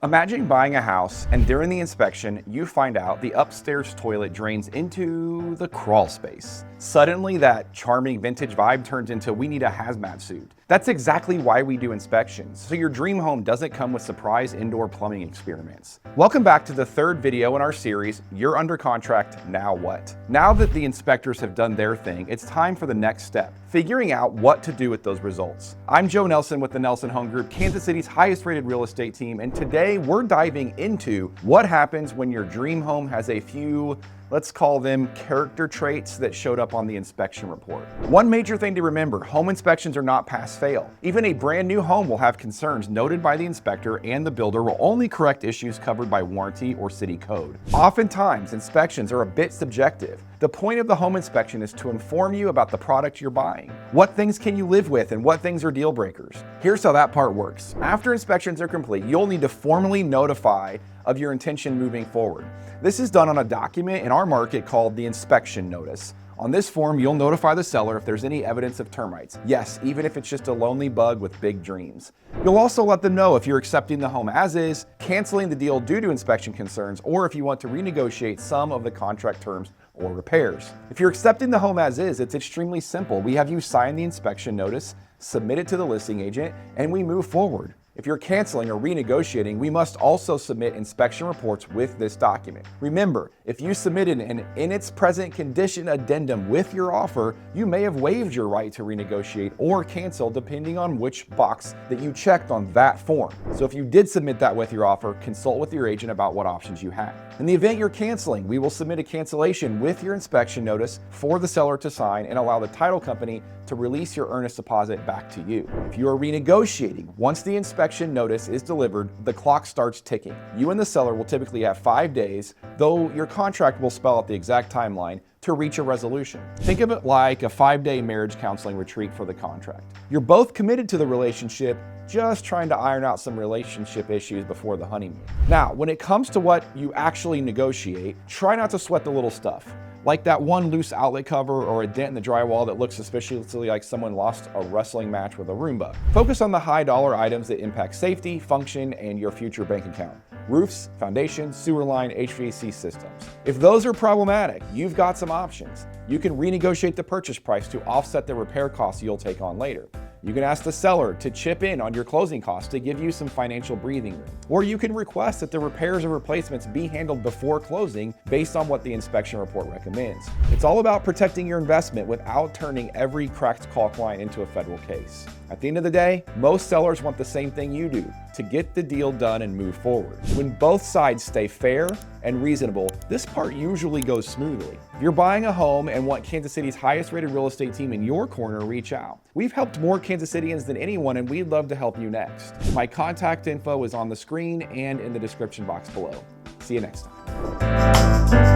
Imagine buying a house and during the inspection, you find out the upstairs toilet drains into the crawl space. Suddenly, that charming vintage vibe turns into we need a hazmat suit. That's exactly why we do inspections, so your dream home doesn't come with surprise indoor plumbing experiments. Welcome back to the third video in our series, You're Under Contract, Now What? Now that the inspectors have done their thing, it's time for the next step, figuring out what to do with those results. I'm Joe Nelson with the Nelson Home Group, Kansas City's highest rated real estate team, and today we're diving into what happens when your dream home has a few, let's call them character traits that showed up on the inspection report. One major thing to remember, home inspections are not pass-fail. Even a brand new home will have concerns noted by the inspector, and the builder will only correct issues covered by warranty or city code. Oftentimes, inspections are a bit subjective. The point of the home inspection is to inform you about the product you're buying. What things can you live with and what things are deal breakers? Here's how that part works. After inspections are complete, you'll need to formally notify of your intention moving forward. This is done on a document in our market called the inspection notice. On this form, you'll notify the seller if there's any evidence of termites. Yes, even if it's just a lonely bug with big dreams. You'll also let them know if you're accepting the home as is, canceling the deal due to inspection concerns, or if you want to renegotiate some of the contract terms or repairs. If you're accepting the home as is, it's extremely simple. We have you sign the inspection notice, submit it to the listing agent, and we move forward. If you're canceling or renegotiating, we must also submit inspection reports with this document. Remember, if you submitted an in its present condition addendum with your offer, you may have waived your right to renegotiate or cancel depending on which box that you checked on that form. So if you did submit that with your offer, consult with your agent about what options you have. In the event you're canceling, we will submit a cancellation with your inspection notice for the seller to sign and allow the title company to release your earnest deposit back to you. If you are renegotiating, once the inspection notice is delivered, the clock starts ticking. You and the seller will typically have 5 days, though your contract will spell out the exact timeline, to reach a resolution. Think of it like a 5-day marriage counseling retreat for the contract. You're both committed to the relationship, just trying to iron out some relationship issues before the honeymoon. Now, when it comes to what you actually negotiate, try not to sweat the little stuff, like that one loose outlet cover or a dent in the drywall that looks suspiciously like someone lost a wrestling match with a Roomba. Focus on the high dollar items that impact safety, function, and your future bank account. Roofs, foundations, sewer line, HVAC systems. If those are problematic, you've got some options. You can renegotiate the purchase price to offset the repair costs you'll take on later. You can ask the seller to chip in on your closing costs to give you some financial breathing room. Or you can request that the repairs or replacements be handled before closing based on what the inspection report recommends. It's all about protecting your investment without turning every cracked call client into a federal case. At the end of the day, most sellers want the same thing you do, to get the deal done and move forward. When both sides stay fair and reasonable, this part usually goes smoothly. If you're buying a home and want Kansas City's highest rated real estate team in your corner, reach out. We've helped more Kansas Cityans than anyone, and we'd love to help you next. My contact info is on the screen and in the description box below. See you next time.